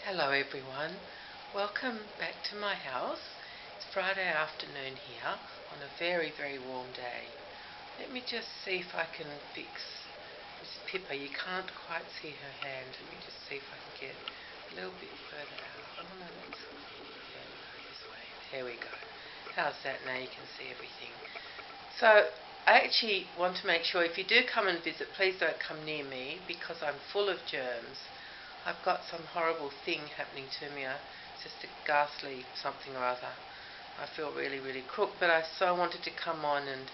Hello everyone, welcome back to my house. It's Friday afternoon here on a very warm day. Let me just see if I can fix Miss Pippa. You can't quite see her hand. Let me just see if I can get a little bit further out. Oh no, that's this way. There we go. How's that? Now you can see everything. So I actually want to make sure if you do come and visit, please don't come near me because I'm full of germs. I've got some horrible thing happening to me. It's just a ghastly something or other. I feel really crook, but I so wanted to come on and,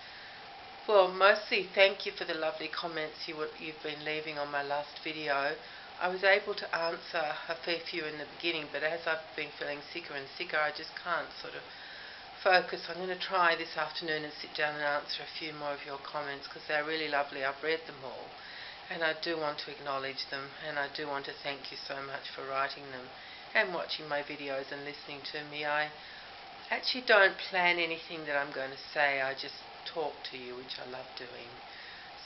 well, mostly thank you for the lovely comments you've been leaving on my last video. I was able to answer a fair few in the beginning, but as I've been feeling sicker and sicker, I just can't sort of focus. I'm going to try this afternoon and sit down and answer a few more of your comments because they're really lovely. I've read them all. And I do want to acknowledge them, and I do want to thank you so much for writing them and watching my videos and listening to me. I actually don't plan anything that I'm going to say. I just talk to you, which I love doing.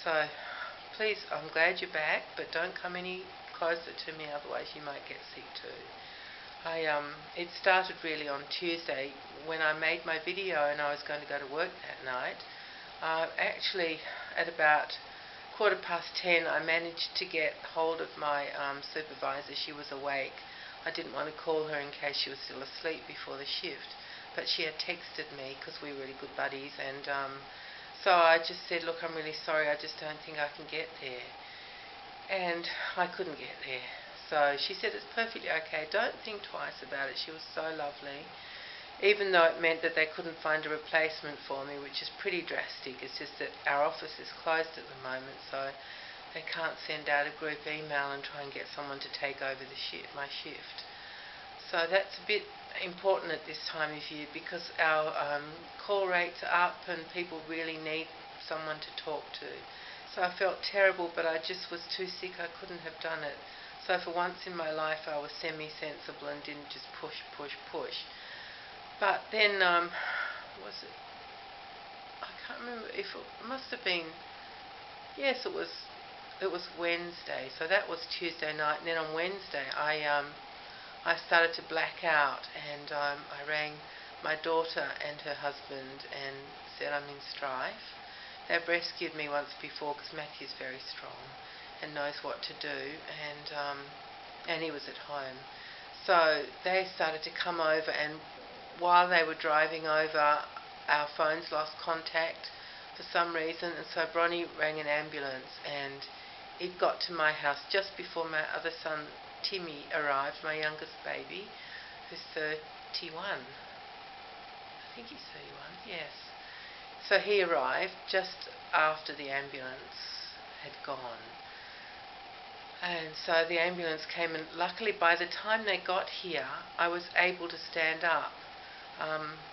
So please, I'm glad you're back, but don't come any closer to me, otherwise you might get sick too. It started really on Tuesday when I made my video and I was going to go to work that night. Actually, at about 10:15, I managed to get hold of my supervisor. She was awake. I didn't want to call her in case she was still asleep before the shift, but she had texted me because we were really good buddies, and so I just said, look, I'm really sorry, I just don't think I can get there. And I couldn't get there. So she said, it's perfectly okay, don't think twice about it. She was so lovely, even though it meant that they couldn't find a replacement for me, which is pretty drastic. It's just that our office is closed at the moment, so they can't send out a group email and try and get someone to take over my shift. So that's a bit important at this time of year because our call rates are up and people really need someone to talk to. So I felt terrible, but I just was too sick. I couldn't have done it. So for once in my life I was semi-sensible and didn't just push. But then, was it? I can't remember if it must have been. Yes, it was Wednesday. So that was Tuesday night, and then on Wednesday, I started to black out, and I rang my daughter and her husband and said I'm in strife. They've rescued me once before because Matthew's very strong and knows what to do, and he was at home. So they started to come over, and while they were driving over, our phones lost contact for some reason, and so Bronnie rang an ambulance, and it got to my house just before my other son Timmy arrived, my youngest baby, who's 31. I think he's 31, yes. So he arrived just after the ambulance had gone. And so the ambulance came, and luckily by the time they got here, I was able to stand up.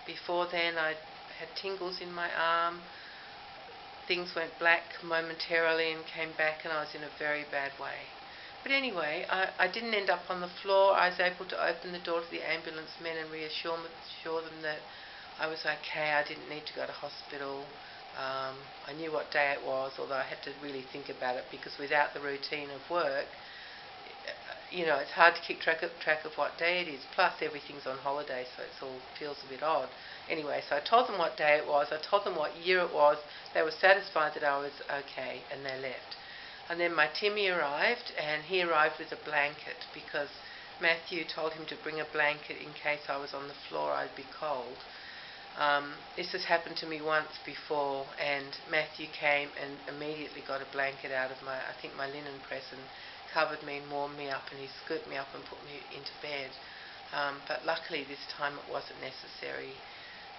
Before then I had tingles in my arm, things went black momentarily and came back, and I was in a very bad way. But anyway, I didn't end up on the floor. I was able to open the door to the ambulance men and reassure them that I was okay. I didn't need to go to hospital. I knew what day it was, although I had to really think about it because without the routine of work, it's hard to keep track of what day it is. Plus everything's on holiday, so it all feels a bit odd. Anyway, so I told them what day it was. I told them what year it was. They were satisfied that I was okay, and they left. And then my Timmy arrived, and he arrived with a blanket because Matthew told him to bring a blanket in case I was on the floor, I'd be cold. This has happened to me once before, and Matthew came and immediately got a blanket out of my linen press and covered me and warmed me up, and he scooped me up and put me into bed. But luckily this time it wasn't necessary.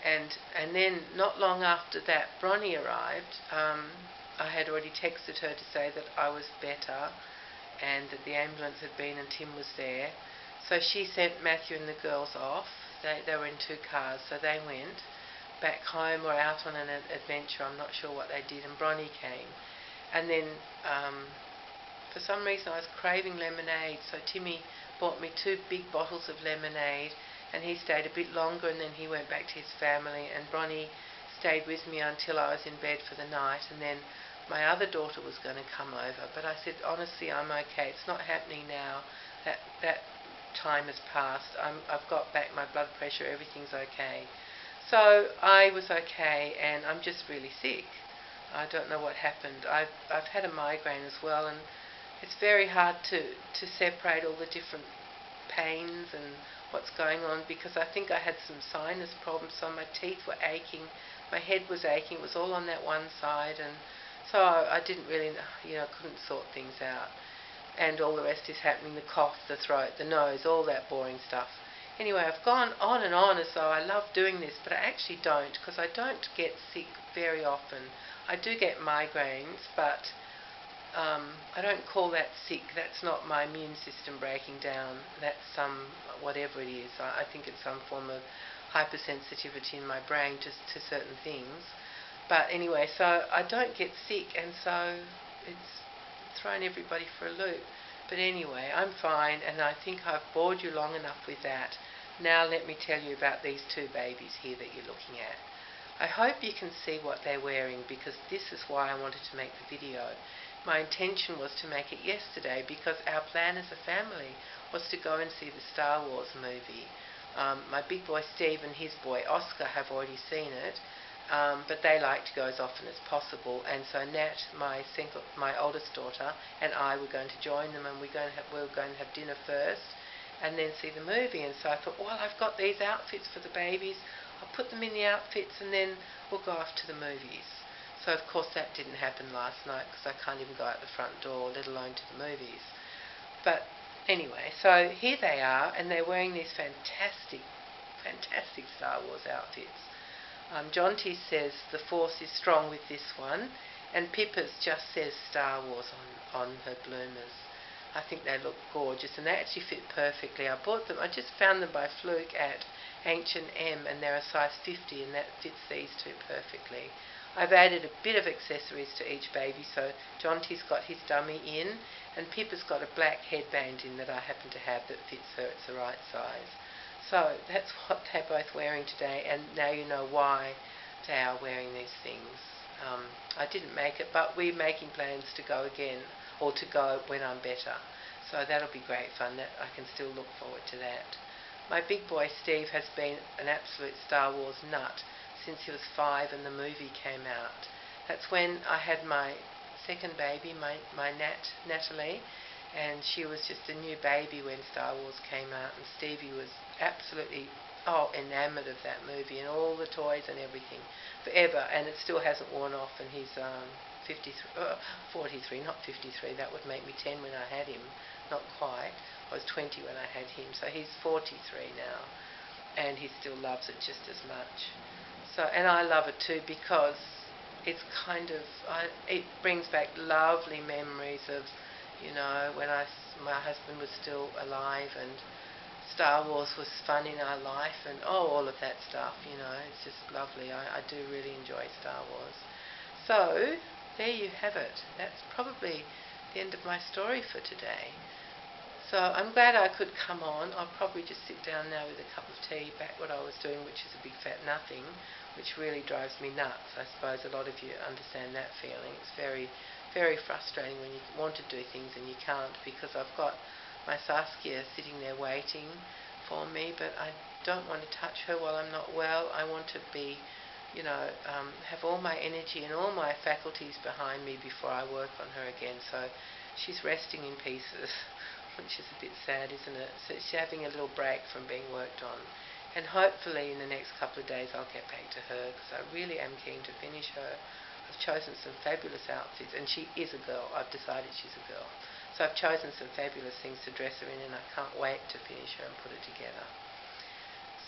And then not long after that, Bronnie arrived. I had already texted her to say that I was better and that the ambulance had been and Tim was there. So she sent Matthew and the girls off. They were in 2 cars, so they went back home or out on an adventure. I'm not sure what they did, and Bronnie came. And then for some reason I was craving lemonade, so Timmy bought me 2 big bottles of lemonade, and he stayed a bit longer, and then he went back to his family, and Bronnie stayed with me until I was in bed for the night, and then my other daughter was going to come over, but I said, honestly, I'm okay. It's not happening now. That time has passed. I've got back my blood pressure, everything's okay. So I was okay, and I'm just really sick. I don't know what happened. I've had a migraine as well, and it's very hard to separate all the different pains and what's going on, because I think I had some sinus problems, so my teeth were aching, my head was aching, it was all on that one side, and so I didn't really, couldn't sort things out. And all the rest is happening, the cough, the throat, the nose, all that boring stuff. Anyway, I've gone on and on as though I love doing this, but I actually don't, because I don't get sick very often. I do get migraines, but I don't call that sick. That's not my immune system breaking down. That's whatever it is. I think it's some form of hypersensitivity in my brain to certain things. But anyway, so I don't get sick, and so it's thrown everybody for a loop. But anyway, I'm fine, and I think I've bored you long enough with that. Now let me tell you about these two babies here that you're looking at. I hope you can see what they're wearing, because this is why I wanted to make the video. My intention was to make it yesterday, because our plan as a family was to go and see the Star Wars movie. My big boy Steve and his boy Oscar have already seen it, but they like to go as often as possible, and so Nat, my oldest daughter, and I were going to join them, and we were going to have dinner first and then see the movie. And so I thought, well, I've got these outfits for the babies, I'll put them in the outfits and then we'll go off to the movies. So of course that didn't happen last night, because I can't even go out the front door, let alone to the movies. But anyway, so here they are, and they're wearing these fantastic Star Wars outfits. Jonty says the Force is strong with this one, and Pippa's just says Star Wars on her bloomers. I think they look gorgeous, and they actually fit perfectly. I bought them, I just found them by fluke at H&M, and they're a size 50, and that fits these two perfectly. I've added a bit of accessories to each baby, so Jonty's got his dummy in, and Pippa's got a black headband in that I happen to have that fits her, it's the right size. So that's what they're both wearing today, and now you know why they are wearing these things. I didn't make it, but we're making plans to go again, or to go when I'm better. So that'll be great fun. That I can still look forward to that. My big boy Steve has been an absolute Star Wars nut since he was 5 and the movie came out. That's when I had my second baby, my Natalie, and she was just a new baby when Star Wars came out, and Stevie was absolutely enamoured of that movie and all the toys and everything forever, and it still hasn't worn off, and he's 43, not 53, that would make me 10 when I had him, not quite. I was 20 when I had him, so he's 43 now, and he still loves it just as much. So, and I love it too, because it's kind of, it brings back lovely memories of, when my husband was still alive, and Star Wars was fun in our life, and all of that stuff, it's just lovely. I do really enjoy Star Wars. So, there you have it. That's probably the end of my story for today. So I'm glad I could come on. I'll probably just sit down now with a cup of tea, back what I was doing, which is a big fat nothing, which really drives me nuts. I suppose a lot of you understand that feeling. It's very, very frustrating when you want to do things and you can't, because I've got my Saskia sitting there waiting for me, but I don't want to touch her while I'm not well. I want to be, have all my energy and all my faculties behind me before I work on her again. So she's resting in pieces, which is a bit sad, isn't it? So she's having a little break from being worked on. And hopefully in the next couple of days I'll get back to her, because I really am keen to finish her. I've chosen some fabulous outfits, and she is a girl. I've decided she's a girl. So I've chosen some fabulous things to dress her in, and I can't wait to finish her and put it together.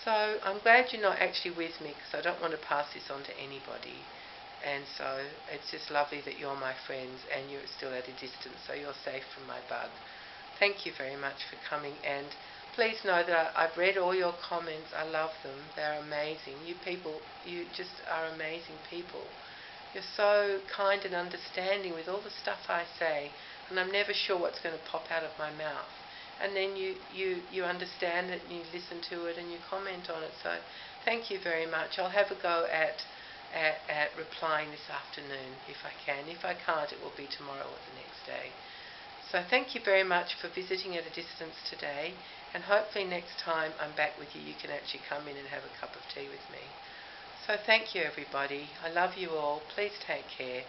So I'm glad you're not actually with me, because I don't want to pass this on to anybody. And so it's just lovely that you're my friends and you're still at a distance, so you're safe from my bug. Thank you very much for coming, and please know that I've read all your comments. I love them. They're amazing. You people, you just are amazing people. You're so kind and understanding with all the stuff I say, and I'm never sure what's going to pop out of my mouth. And then you understand it, and you listen to it, and you comment on it. So thank you very much. I'll have a go at replying this afternoon if I can. If I can't, it will be tomorrow or the next day. So thank you very much for visiting at a distance today, and hopefully next time I'm back with you, you can actually come in and have a cup of tea with me. So thank you everybody. I love you all. Please take care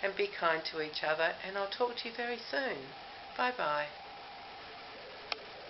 and be kind to each other, and I'll talk to you very soon. Bye bye.